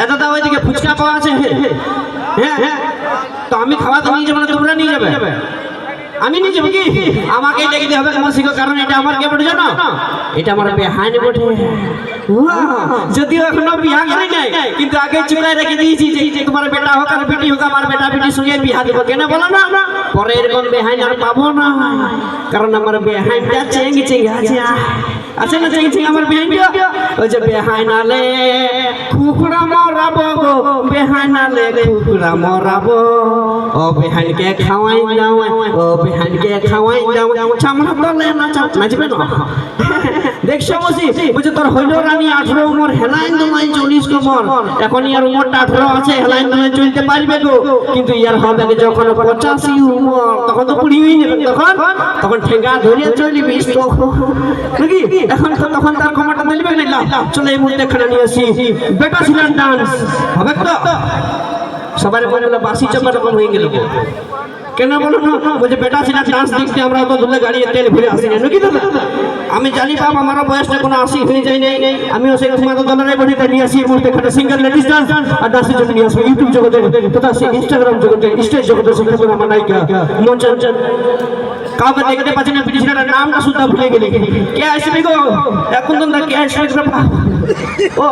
দাদা ওইদিকে ফুচকা পাওয়া আছে? হ্যাঁ হ্যাঁ, তো আমি খাওয়াতে নিয়ে যাবো না, তোমরা নিয়ে যাবে? আমি নিয়ে যাবো কি? আমাকে দেখতে হবে তোমার শিখো, কারণ এটা আমার কে বটে জানো? এটা আমার বেহাইন বটে। যদিও এখনো বিয়া করি নাই, কিন্তু আগে চুলায় রেখে দিয়েছি যে তোমার বেটা হোক আর বেটি হোক, আমার বেটা বেটির সঙ্গে বিয়া দেবো। কেন বলো না? পরে এরকম বেহাইন আর পাবো না, কারণ আমার বেহাইনটা চেঙ্গ চেঙ্গ আছে। আছে না চেঙ্গ চেঙ্গ আমার বেহাইনটা? ওই যে বেহাইনালে কুকুরা মরাবো গো, বেহাইনালে কুকুরা মরাবো, ও বেহাইনকে খাওয়াই দাও, ও বেহাইনকে খাওয়াই দাও, চামড়া তলে নাচবে না। দেখছো বসি বুঝে তোর হইল রানী 18 উমর, হেলাইন তোমায় 40 কোমর, এখন ইয়ার উমরটা 18 আছে, হেলাইন তোমায় চলতে পারবে গো, কিন্তু ইয়ার হবে যখন 85 উমর, তখন তো বুড়ি হয়ে যাবে। তখন ঠেঙ্গা ধরে চলবি স্টক নাকি? এখন তো তখন তার কোমরটা দিলবে না। চলো এই মুহূর্তে এখানে নিয়ে আসি বেটা ছিলেন ডান্স হবে তো? সবার বলে বাসি চাপা রকম হয়ে গেল। কেন বলো না? বলছে বেটা ছিলেন ডান্স দেখতে আমরা তো ধুলে গাড়ি তেল ভরে আসি না নাকি দাদা? আমি জানি বাপ আমার বয়সটা কোনো 80 হয়ে যায় নাই, আমিও সেই তোমাদের দলের বডিটা নিয়ে আসি। এই মুহূর্তে এখানে সিঙ্গেল লেডিস ডান্স আর ডান্সের জন্য নিয়ে আসবো ইউটিউব জগতে তথা ইনস্টাগ্রাম জগতে স্টেজ জগতে সেখানে আমার নায়িকা মঞ্চন। কাউকে দেখতে পাচ্ছি না, পিটিশনার নামটা শুদ্ধ ভুলে গেলে। কে আসবে গো এখন? তোমরা কে আসবে? ও